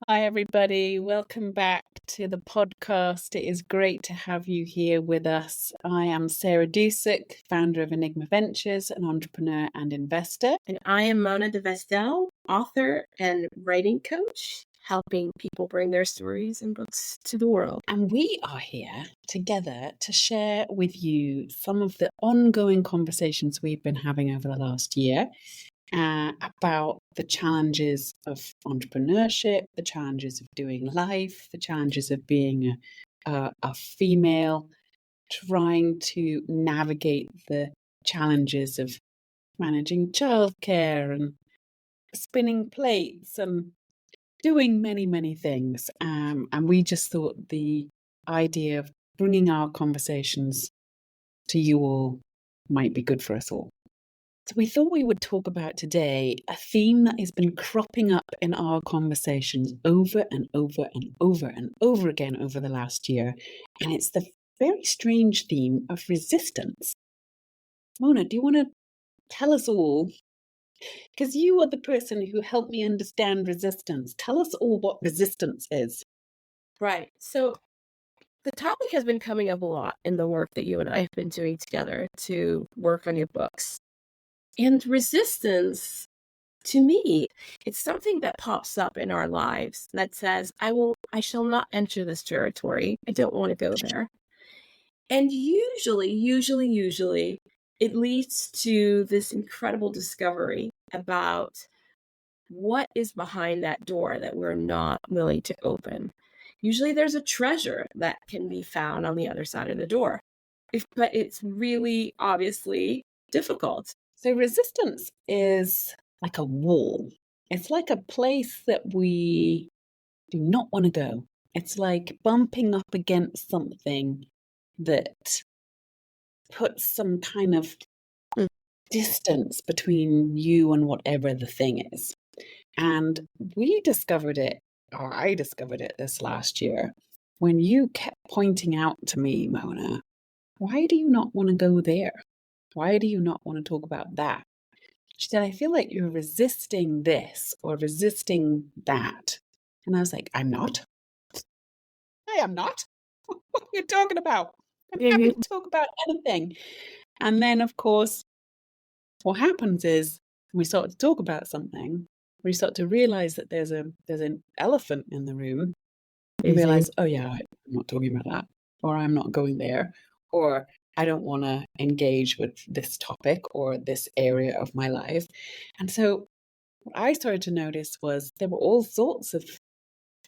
Hi, everybody. Welcome back to the podcast. It is great to have you here with us. I am Sarah Dusek, founder of Enigma Ventures, an entrepreneur and investor. And I am Mona de Vestel, author and writing coach, helping people bring their stories and books to the world. And we are here together to share with you some of the ongoing conversations we've been having over the last year about the challenges of entrepreneurship, the challenges of doing life, the challenges of being a female, trying to navigate the challenges of managing childcare and spinning plates and doing many, many things. And we just thought the idea of bringing our conversations to you all might be good for us all. So we thought we would talk about today a theme that has been cropping up in our conversations over and over and over and over again over the last year. And it's the very strange theme of resistance. Mona, do you want to tell us all? Because you are the person who helped me understand resistance. Tell us all what resistance is. Right. So the topic has been coming up a lot in the work that you and I have been doing together to work on your books. And resistance, to me, it's something that pops up in our lives that says, I shall not enter this territory. I don't want to go there. And usually, it leads to this incredible discovery about what is behind that door that we're not willing to open. Usually there's a treasure that can be found on the other side of the door, but it's really obviously difficult. So resistance is like a wall. It's like a place that we do not want to go. It's like bumping up against something that puts some kind of distance between you and whatever the thing is. And we discovered it, or I discovered it this last year, when you kept pointing out to me, Mona, why do you not want to go there? Why do you not want to talk about that? She said, I feel like you're resisting this or resisting that. And I was like, I'm not. I am not. What are you talking about? I'm happy to talk about anything. And then, of course, what happens is when we start to talk about something, we start to realize that there's an elephant in the room. You realize, oh yeah, I'm not talking about that, or I'm not going there, or I don't want to engage with this topic or this area of my life. And so what I started to notice was there were all sorts of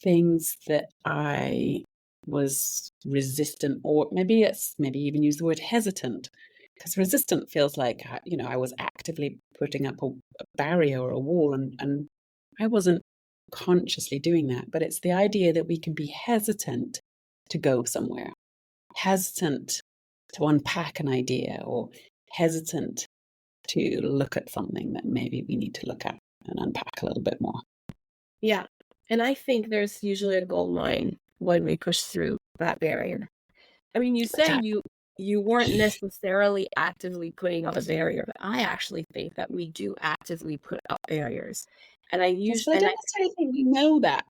things that I was resistant, or maybe even use the word hesitant, because resistant feels like, I was actively putting up a barrier or a wall, and I wasn't consciously doing that. But it's the idea that we can be hesitant to go somewhere, hesitant to unpack an idea, or hesitant to look at something that maybe we need to look at and unpack a little bit more. Yeah. And I think there's usually a gold mine when we push through that barrier. I mean, you say you weren't necessarily actively putting up a barrier, but I actually think that we do actively put up barriers. And I don't necessarily think we know that.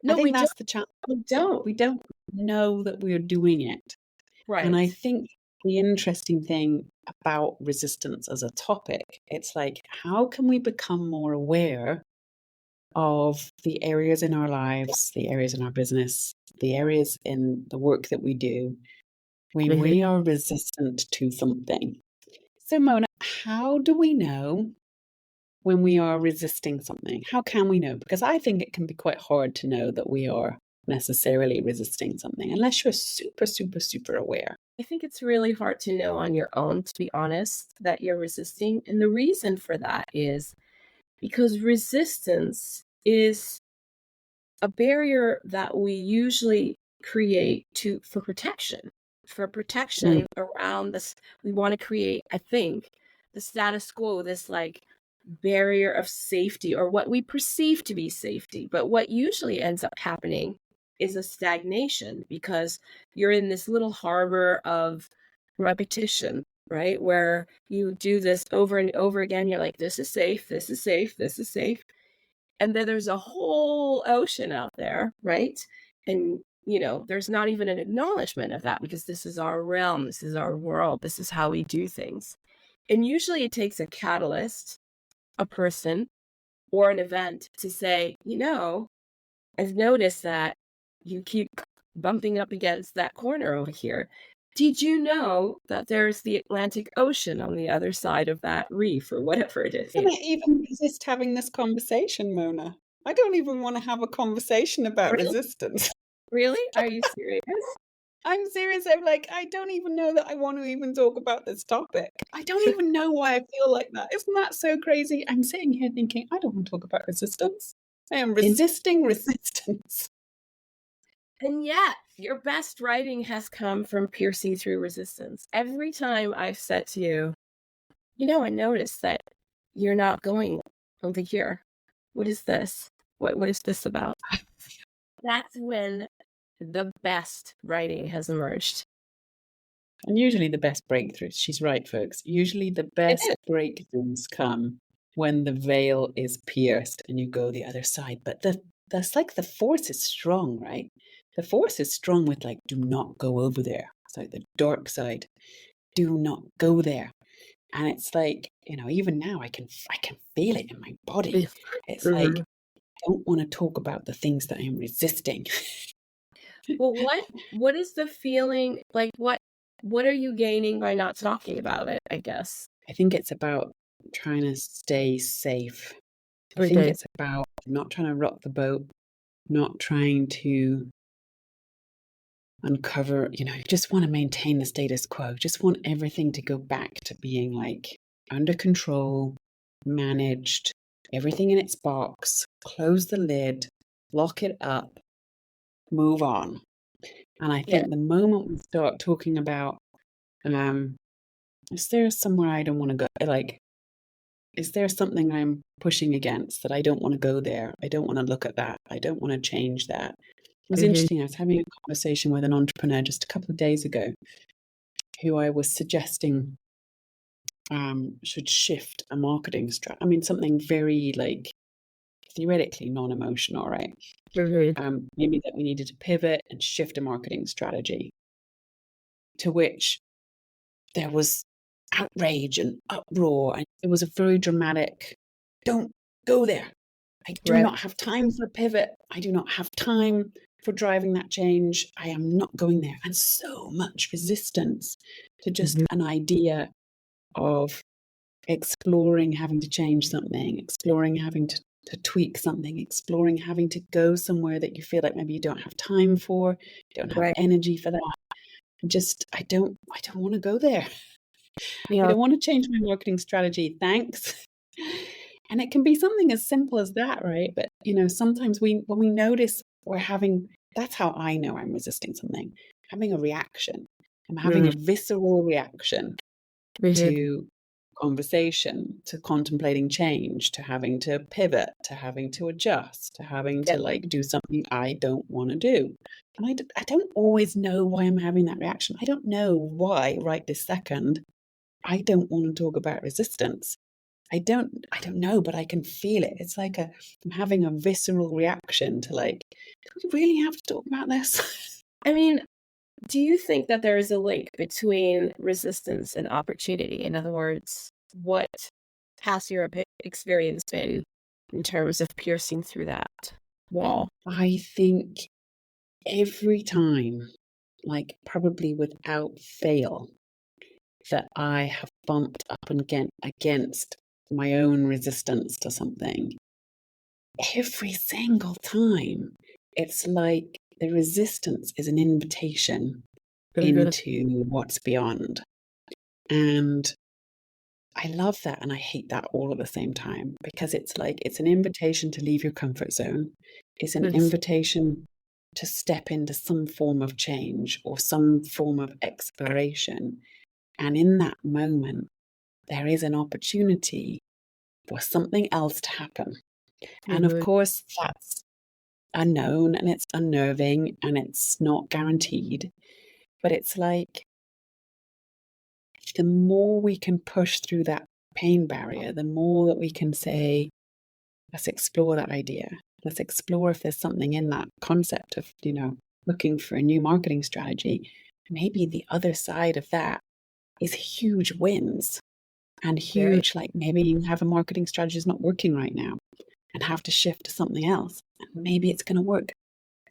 No, I think we that's don't. the challenge. We don't. We don't know that we're doing it. Right. And I think the interesting thing about resistance as a topic, it's like, how can we become more aware of the areas in our lives, the areas in our business, the areas in the work that we do when we are resistant to something? So, Mona, how do we know when we are resisting something? How can we know? Because I think it can be quite hard to know that we are necessarily resisting something unless you're super, super, super aware. I think it's really hard to know on your own, to be honest, that you're resisting. And the reason for that is because resistance is a barrier that we usually create for protection. Around this, we want to create, I think, the status quo, this like barrier of safety, or what we perceive to be safety. But what usually ends up happening is a stagnation, because you're in this little harbor of repetition, right? Where you do this over and over again. You're like, this is safe, this is safe, this is safe. And then there's a whole ocean out there, right? And, there's not even an acknowledgement of that because this is our realm, this is our world, this is how we do things. And usually it takes a catalyst, a person, or an event to say, I've noticed that you keep bumping up against that corner over here. Did you know that there's the Atlantic Ocean on the other side of that reef or whatever it is? Can I even resist having this conversation, Mona? I don't even want to have a conversation about Really? resistance. Really? Are you serious? I'm serious. I'm like, I don't even know that I want to even talk about this topic. I don't even know why I feel like that. Isn't that so crazy? I'm sitting here thinking, I don't want to talk about resistance. I am resisting resistance. And yet, your best writing has come from piercing through resistance. Every time I've said to you, I noticed that you're not going over here. What is this? What is this about? That's when the best writing has emerged. And usually the best breakthroughs, she's right, folks. Usually the best breakthroughs come when the veil is pierced and you go the other side. But that's like the force is strong, right? The force is strong with like, do not go over there. It's like the dark side. Do not go there. And it's like, even now I can feel it in my body. It's like, I don't want to talk about the things that I'm resisting. Well, what is the feeling like? What are you gaining by not talking about it, I guess? I think it's about trying to stay safe. I think it's about not trying to rock the boat, not trying to uncover, just want to maintain the status quo, just want everything to go back to being like under control, managed, everything in its box, close the lid, lock it up, move on. And I think the moment we start talking about, is there somewhere I don't want to go? Like, is there something I'm pushing against that I don't want to go there? I don't want to look at that. I don't want to change that. It was interesting. I was having a conversation with an entrepreneur just a couple of days ago who I was suggesting should shift a marketing strategy. I mean, something very like theoretically non-emotional, right? Maybe that we needed to pivot and shift a marketing strategy, to which there was outrage and uproar. And it was a very dramatic, don't go there. I do not have time for a pivot. I do not have time for driving that change. I am not going there. And so much resistance to just an idea of exploring having to change something, exploring having to tweak something, exploring having to go somewhere that you feel like maybe you don't have time for, you don't have energy for that. I don't want to go there. I don't want to change my marketing strategy. Thanks. And it can be something as simple as that, right? But, sometimes when we notice that's how I know I'm resisting something, having a reaction. I'm having a visceral reaction to conversation, to contemplating change, to having to pivot, to having to adjust, to having to like do something I don't want to do. And I don't always know why I'm having that reaction. I don't know why right this second I don't want to talk about resistance. I don't know, but I can feel it. It's like I'm having a visceral reaction to like, do we really have to talk about this? I mean, do you think that there is a link between resistance and opportunity? In other words, what has your experience been in terms of piercing through that wall? I think every time, like probably without fail, that I have bumped up and against my own resistance to something, every single time, it's like the resistance is an invitation into what's beyond. And I love that and I hate that all at the same time, because it's like it's an invitation to leave your comfort zone. It's an invitation to step into some form of change or some form of exploration. And in that moment, there is an opportunity for something else to happen. And of course, that's unknown and it's unnerving and it's not guaranteed. But it's like the more we can push through that pain barrier, the more that we can say, let's explore that idea. Let's explore if there's something in that concept of, looking for a new marketing strategy. Maybe the other side of that is huge wins and Very. huge, like maybe you have a marketing strategy is not working right now and have to shift to something else. And maybe it's going to work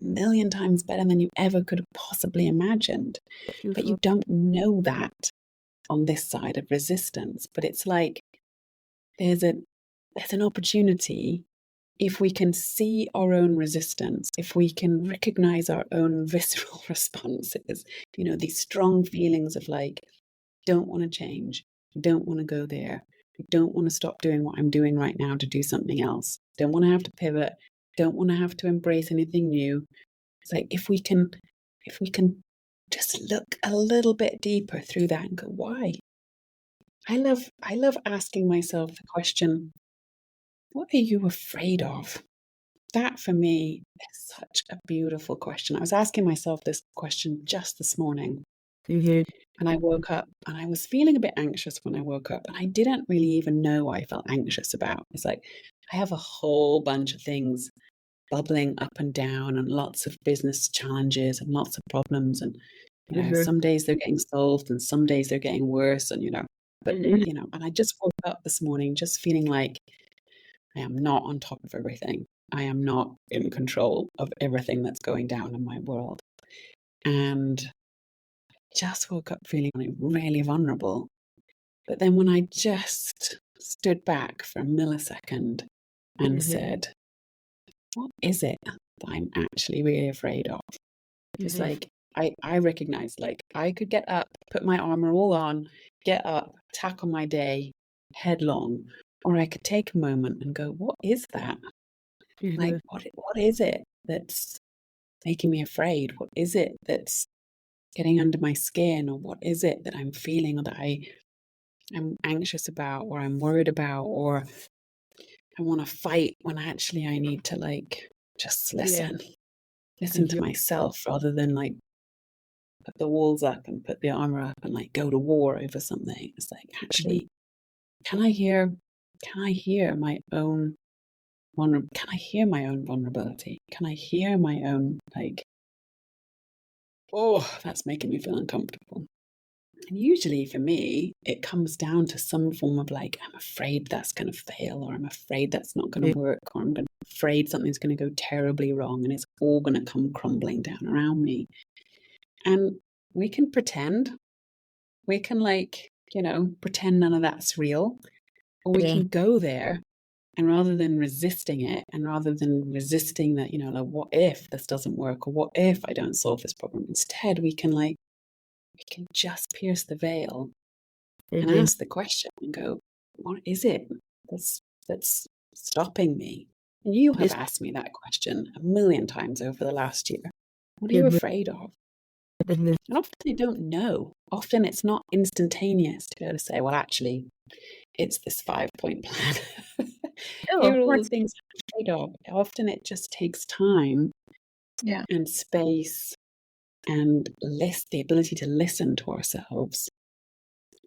a million times better than you ever could have possibly imagined. But you don't know that on this side of resistance. But it's like there's an opportunity if we can see our own resistance, if we can recognize our own visceral responses, these strong feelings of like, don't want to change, don't want to go there, don't want to stop doing what I'm doing right now to do something else, don't want to have to pivot, don't want to have to embrace anything new. It's like if we can just look a little bit deeper through that and go, why? I love asking myself the question, what are you afraid of? That for me is such a beautiful question. I was asking myself this question just this morning. Mm-hmm. And I woke up and I was feeling a bit anxious when I woke up. And I didn't really even know what I felt anxious about. It's like I have a whole bunch of things bubbling up and down and lots of business challenges and lots of problems. And, some days they're getting solved and some days they're getting worse. And, and I just woke up this morning just feeling like I am not on top of everything. I am not in control of everything that's going down in my world. And just woke up feeling really vulnerable. But then when I just stood back for a millisecond and said, what is it that I'm actually really afraid of? It's like, I recognize, like, I could get up, put my armor all on, get up, tackle my day headlong, or I could take a moment and go, what is that? Like, what is it that's making me afraid? What is it that's getting under my skin? Or what is it that I'm feeling or that I'm anxious about or I'm worried about or I want to fight when actually I need to like just listen to myself rather than like put the walls up and put the armor up and like go to war over something. It's like, actually, can I hear my own can I hear my own vulnerability? Can I hear my own like, oh, that's making me feel uncomfortable. And usually for me, it comes down to some form of like, I'm afraid that's going to fail, or I'm afraid that's not going to work, or I'm afraid something's going to go terribly wrong and it's all going to come crumbling down around me. And we can pretend, we can like, pretend none of that's real, or we can go there. And rather than resisting it, and rather than resisting that, like, what if this doesn't work, or what if I don't solve this problem? Instead, we can just pierce the veil and ask the question and go, what is it that's stopping me? And you have asked me that question a million times over the last year. What are you afraid of? And often you don't know. Often it's not instantaneous to be able to say, well, actually, it's this 5-point plan. Here are all the things I'm afraid of. Often it just takes time and space and the ability to listen to ourselves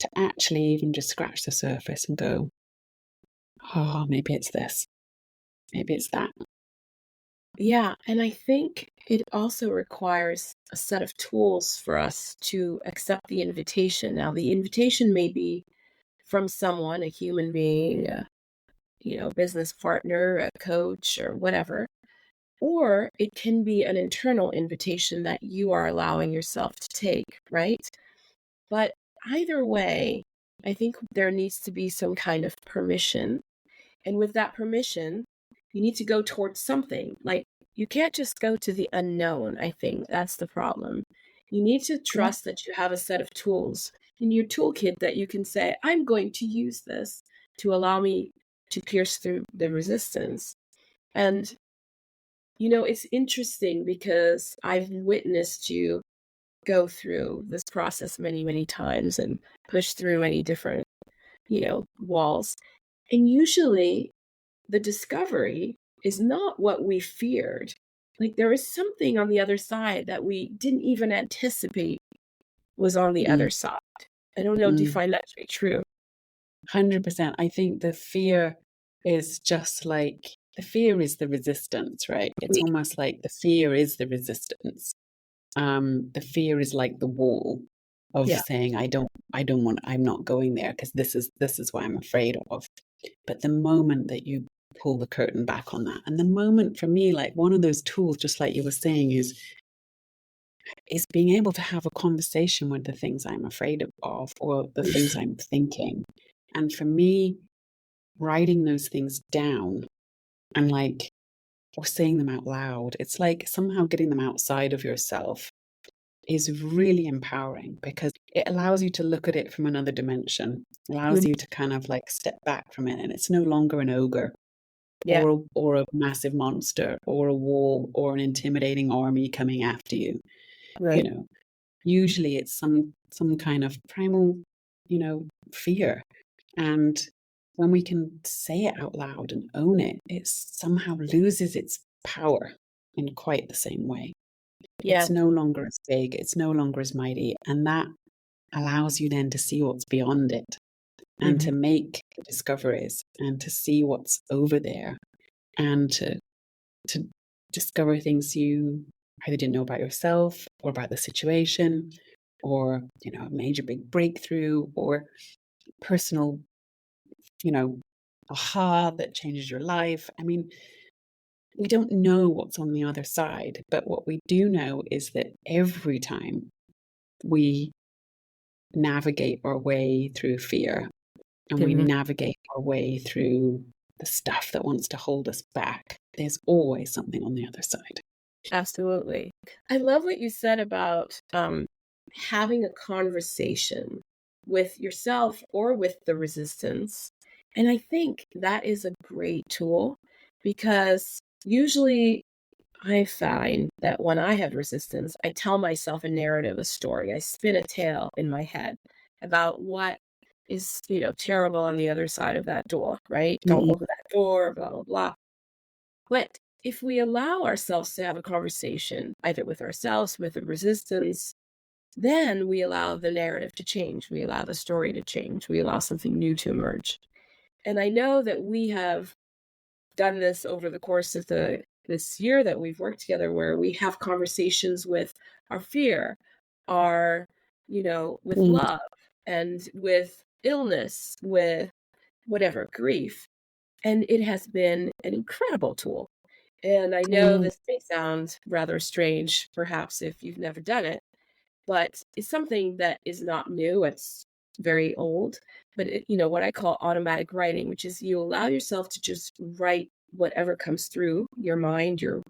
to actually even just scratch the surface and go, oh, maybe it's this, maybe it's that. Yeah, and I think it also requires a set of tools for us to accept the invitation. Now, the invitation may be from someone, a human being, business partner, a coach, or whatever. Or it can be an internal invitation that you are allowing yourself to take, right? But either way, I think there needs to be some kind of permission. And with that permission, you need to go towards something. Like, you can't just go to the unknown, I think. That's the problem. You need to trust that you have a set of tools in your toolkit that you can say, I'm going to use this to allow me to pierce through the resistance. And, it's interesting because I've witnessed you go through this process many, many times and push through many different, walls. And usually the discovery is not what we feared. Like, there is something on the other side that we didn't even anticipate was on the other side. I don't know, do you find that to be true? 100%. I think the fear is just like the fear is the resistance, right? It's almost like the fear is the resistance. The fear is like the wall of Yeah. saying, I'm not going there because this is what I'm afraid of. But the moment that you pull the curtain back on that, and the moment for me, like one of those tools, just like you were saying, is being able to have a conversation with the things I'm afraid of or the things I'm thinking. And for me, writing those things down and like, or saying them out loud, it's like somehow getting them outside of yourself is really empowering because it allows you to look at it from another dimension, allows you to kind of like step back from it. And it's no longer an ogre Yeah. or a massive monster or a wall or an intimidating army coming after you. You Right. know, usually it's some kind of primal, fear. And when we can say it out loud and own it, it somehow loses its power in quite the same way. Yeah. It's no longer as big, it's no longer as mighty. And that allows you then to see what's beyond it and to make discoveries and to see what's over there and to discover things you either didn't know about yourself or about the situation or, a major big breakthrough or personal, aha that changes your life. I mean, we don't know what's on the other side, but what we do know is that every time we navigate our way through fear and we navigate our way through the stuff that wants to hold us back, there's always something on the other side. Absolutely. I love what you said about having a conversation with yourself or with the resistance. And I think that is a great tool because usually I find that when I have resistance, I tell myself a narrative, a story. I spin a tale in my head about what is, terrible on the other side of that door, right? Don't Mm-mm. open that door, blah, blah, blah. But if we allow ourselves to have a conversation, either with ourselves, with the resistance, then we allow the narrative to change. We allow the story to change. We allow something new to emerge. And I know that we have done this over the course of this year that we've worked together, where we have conversations with our fear, our, with Mm. love and with illness, with whatever, grief. And it has been an incredible tool. And I know Mm. this may sound rather strange, perhaps if you've never done it, but it's something that is not new. It's very old, but what I call automatic writing, which is you allow yourself to just write whatever comes through your mind, your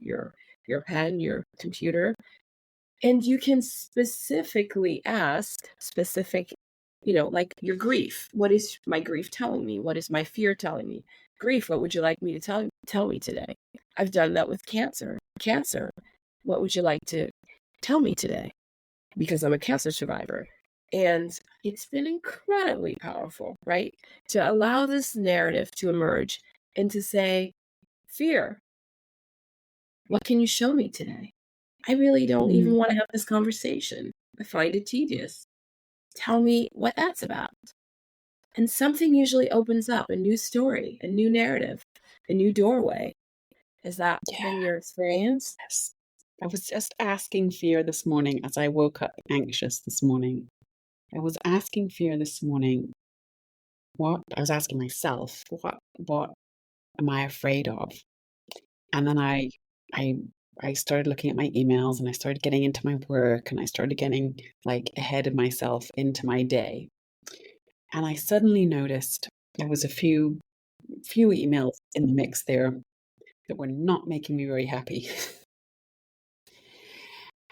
pen, your computer, and you can specifically ask specific, like your grief. What is my grief telling me? What is my fear telling me? Grief, what would you like me to tell me today? I've done that with cancer. Cancer, what would you like to tell me today? Because I'm a cancer survivor. And it's been incredibly powerful, right? To allow this narrative to emerge and to say, fear, what can you show me today? I really don't Mm. even want to have this conversation. I find it tedious. Tell me what that's about. And something usually opens up a new story, a new narrative, a new doorway. Has that been your experience? Yes. I was just asking fear this morning as I woke up anxious this morning. I was asking fear this morning, what I was asking myself, what am I afraid of? And then I I started looking at my emails and I started getting into my work and I started getting like ahead of myself into my day. And I suddenly noticed there was a few emails in the mix there that were not making me very happy.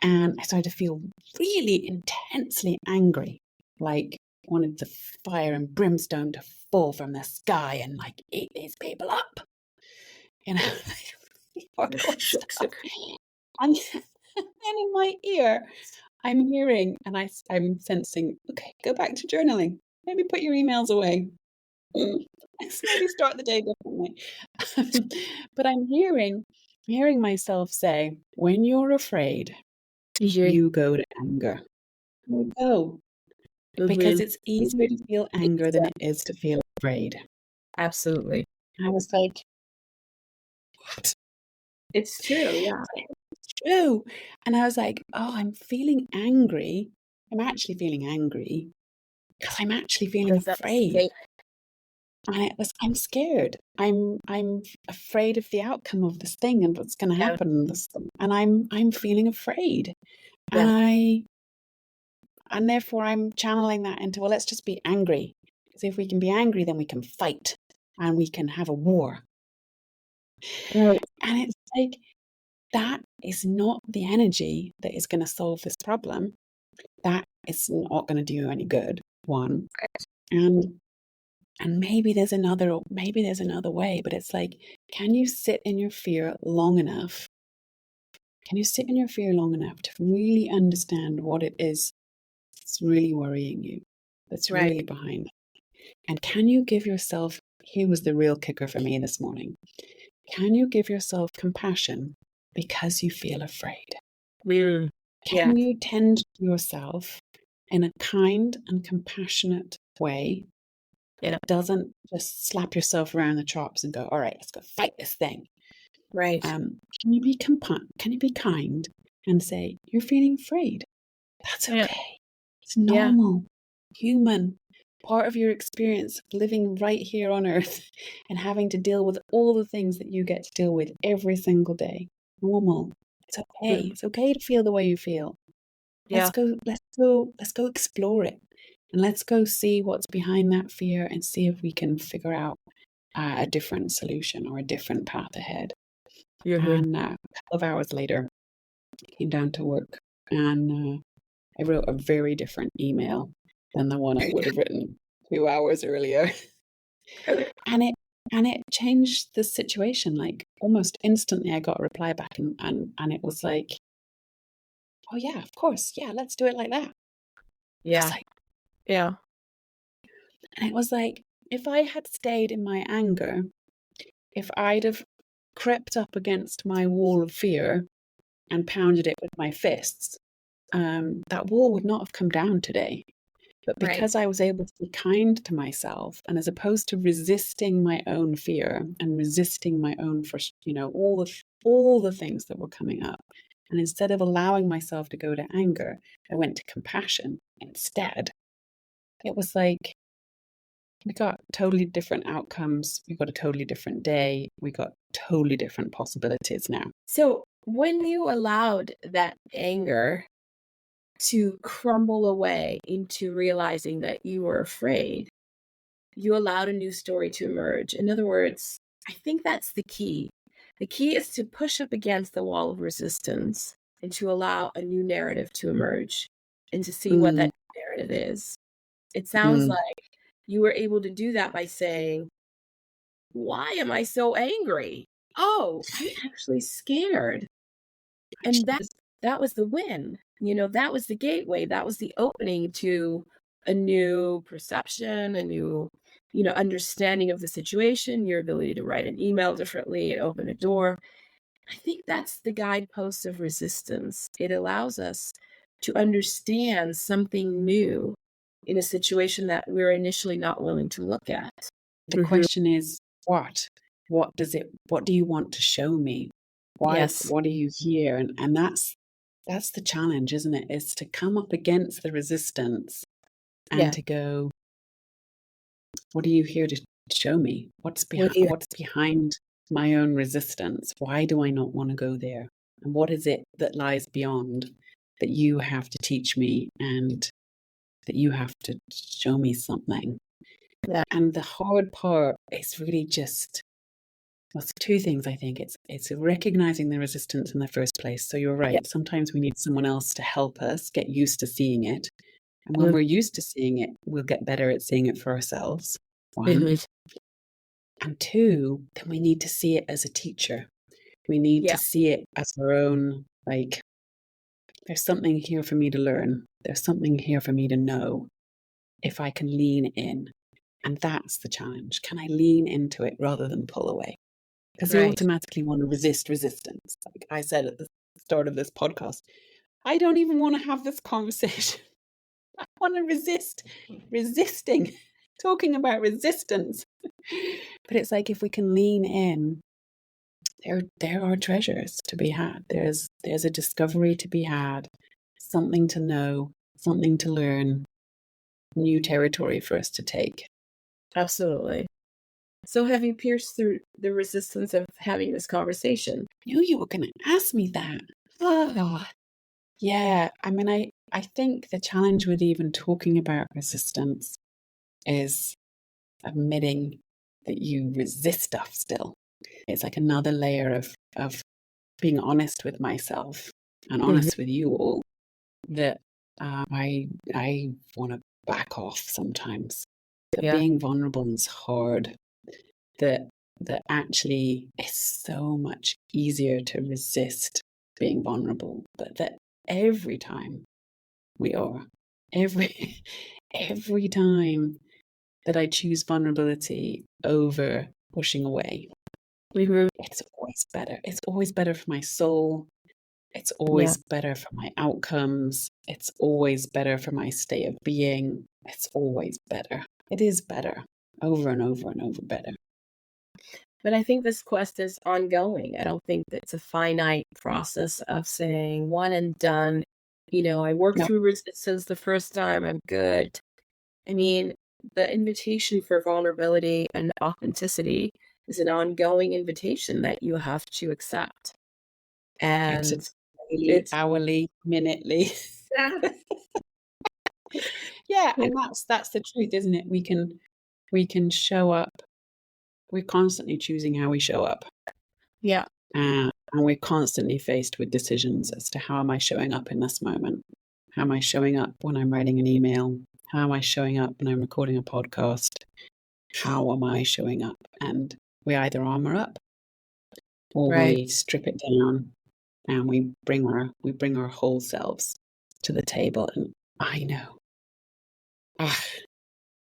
And I started to feel really intensely angry, like wanted the fire and brimstone to fall from the sky and like eat these people up. You know, horrible Shook, stuff. shook. And then in my ear, I'm hearing and I'm sensing, okay, go back to journaling. Maybe put your emails away. Let's maybe start the day differently. But I'm hearing myself say, when you're afraid, You you go to anger. You go. Because Mhm. it's easier to feel anger than it is to feel afraid. Absolutely. I was like, what? It's true. Yeah. It's true. And I was like, oh, I'm feeling angry. I'm actually feeling angry because I'm actually feeling Because that's the afraid. gate. And it was, I'm scared. I'm afraid of the outcome of this thing and what's going to Yeah. happen in this thing. And I'm feeling afraid. Yeah. And therefore I'm channeling that into, well, let's just be angry. Because if we can be angry, then we can fight and we can have a war. Right. And it's like, that is not the energy that is going to solve this problem. That is not going to do you any good, one. And maybe there's another way, but it's like, can you sit in your fear long enough? Can you sit in your fear long enough to really understand what it is that's really worrying you, that's Right. really behind it? And can you give yourself, here was the real kicker for me this morning, can you give yourself compassion because you feel afraid? Yeah. Can you tend to yourself in a kind and compassionate way Yeah. that doesn't just slap yourself around the chops and go, all right, let's go fight this thing? Right. Can you be kind and say, you're feeling afraid? That's Yeah. okay. It's Yeah. normal, human, part of your experience of living right here on earth and having to deal with all the things that you get to deal with every single day. Normal. It's okay. Mm. It's okay to feel the way you feel. Yeah. Let's go explore it. And let's go see what's behind that fear and see if we can figure out a different solution or a different path ahead. And a couple of hours later, I came down to work and I wrote a very different email than the one I would have written 2 hours earlier. And it changed the situation. Like almost instantly I got a reply back and it was like, oh yeah, of course. Yeah, let's do it like that. Yeah. Yeah. And it was like, if I had stayed in my anger, if I'd have crept up against my wall of fear and pounded it with my fists, that wall would not have come down today. But Right. because I was able to be kind to myself, and as opposed to resisting my own fear and resisting my own, all the things that were coming up, and instead of allowing myself to go to anger, I went to compassion instead. It was like we got totally different outcomes. We got a totally different day. We got totally different possibilities now. So when you allowed that anger to crumble away into realizing that you were afraid, you allowed a new story to emerge. In other words, I think that's the key. The key is to push up against the wall of resistance and to allow a new narrative to emerge and to see what Mm, that narrative is. It sounds mm. like you were able to do that by saying, why am I so angry? Oh, I'm actually scared. And that was the win. That was the gateway. That was the opening to a new perception, a new, understanding of the situation, your ability to write an email differently and open a door. I think that's the guidepost of resistance. It allows us to understand something new in a situation that we're initially not willing to look at. The question is, what? What do you want to show me? Yes. What are you here? And that's the challenge, isn't it? Is to come up against the resistance and Yeah. to go, what are you here to show me? What's What behind do you what's behind my own resistance? Why do I not want to go there? And what is it that lies beyond that you have to teach me and that you have to show me something? Yeah. And the hard part is really just, well, it's two things, I think. It's recognizing the resistance in the first place. So you're Yeah. right. Sometimes we need someone else to help us get used to seeing it. And when Mhm. we're used to seeing it, we'll get better at seeing it for ourselves. One. Mhm. And two, then we need to see it as a teacher. We need Yeah. to see it as our own, like, there's something here for me to learn. There's something here for me to know if I can lean in. And that's the challenge. Can I lean into it rather than pull away? Because you Right. automatically want to resist resistance. Like I said at the start of this podcast, I don't even want to have this conversation. I want to resist resisting, talking about resistance. But it's like if we can lean in there are treasures to be had. There's a discovery to be had, something to know, something to learn, new territory for us to take. Absolutely. So have you pierced through the resistance of having this conversation? I knew you were going to ask me that. Oh, yeah. I mean, I think the challenge with even talking about resistance is admitting that you resist stuff still. It's like another layer of being honest with myself and honest with you all that I want to back off sometimes. That Yeah. being vulnerable is hard. That actually it's so much easier to resist being vulnerable. But that every time we are, every every time that I choose vulnerability over pushing away, it's always better. It's always better for my soul. It's Yeah. always better for my outcomes. It's always better for my state of being. It's always better. It is better over and over and over better. But I think this quest is ongoing. I don't think that it's a finite process of saying one and done. I worked No, through resistance the first time, I'm good. I mean, the invitation for vulnerability and authenticity is an ongoing invitation that you have to accept. it's a And daily, it's hourly, minutely. Yeah, and that's the truth, isn't it? We can show up. We're constantly choosing how we show up. yeah, And we're constantly faced with decisions as to how am I showing up in this moment? How am I showing up when I'm writing an email? How am I showing up when I'm recording a podcast? How am I showing up? And we either armor up or right. we strip it down and we bring our whole selves to the table. And I know, ah,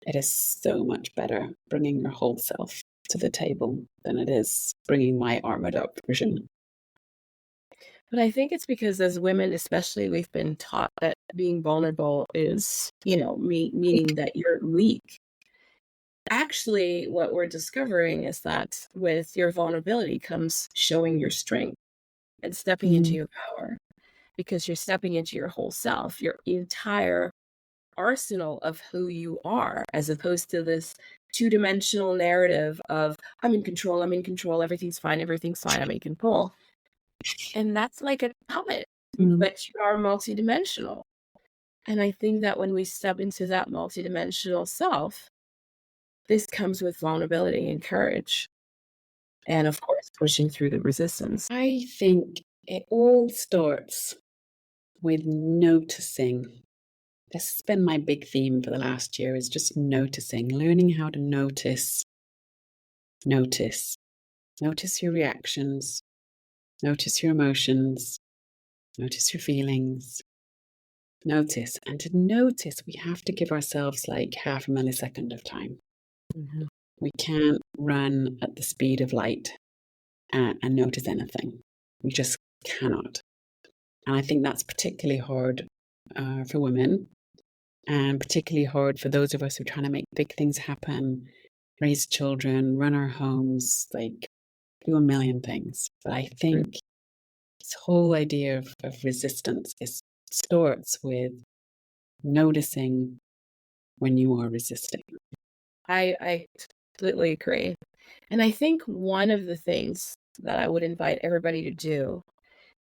it is so much better bringing your whole self to the table than it is bringing my armored up version. But I think it's because as women, especially, we've been taught that being vulnerable is, meaning that you're weak. Actually, what we're discovering is that with your vulnerability comes showing your strength and stepping into Mm, your power because you're stepping into your whole self, your entire arsenal of who you are, as opposed to this two-dimensional narrative of I'm in control, everything's fine, I'm in control. And that's like a puppet, mm. but you are multidimensional. And I think that when we step into that multidimensional self, this comes with vulnerability and courage. And of course, pushing through the resistance. I think it all starts with noticing. This has been my big theme for the last year is just noticing, learning how to notice. Notice. Notice your reactions. Notice your emotions. Notice your feelings. Notice. And to notice, we have to give ourselves like half a millisecond of time. Mhm. We can't run at the speed of light and notice anything. We just cannot. And I think that's particularly hard for women and particularly hard for those of us who are trying to make big things happen, raise children, run our homes, like do a million things. But I think this whole idea of resistance starts with noticing when you are resisting. I completely agree. And I think one of the things that I would invite everybody to do,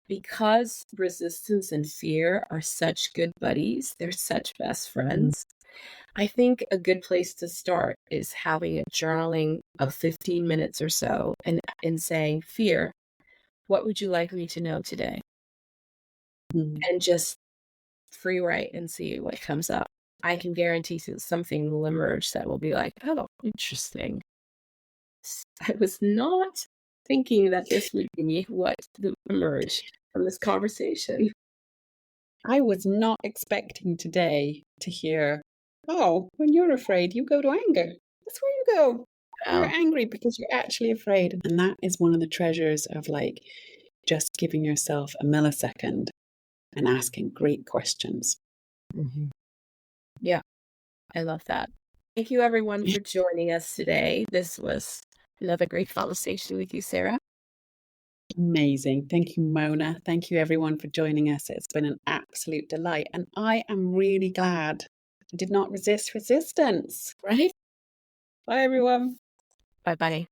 because resistance and fear are such good buddies, they're such best Mm, friends. I think a good place to start is having a journaling of 15 minutes or so and saying, Fear, what would you like me to know today? mm. And just free write and see what comes up. I can guarantee something will emerge that will be like, oh, interesting. I was not thinking that this would be what would emerge from this conversation. I was not expecting today to hear, oh, when you're afraid, you go to anger. That's where you go. You're Wow. angry because you're actually afraid. And that is one of the treasures of like just giving yourself a millisecond and asking great questions. Mhm. Yeah, I love that. Thank you, everyone, for joining us today. This was another great conversation with you, Sarah. Amazing. Thank you, Mona. Thank you, everyone, for joining us. It's been an absolute delight. And I am really glad I did not resist resistance. Right? Bye, everyone. Bye bye.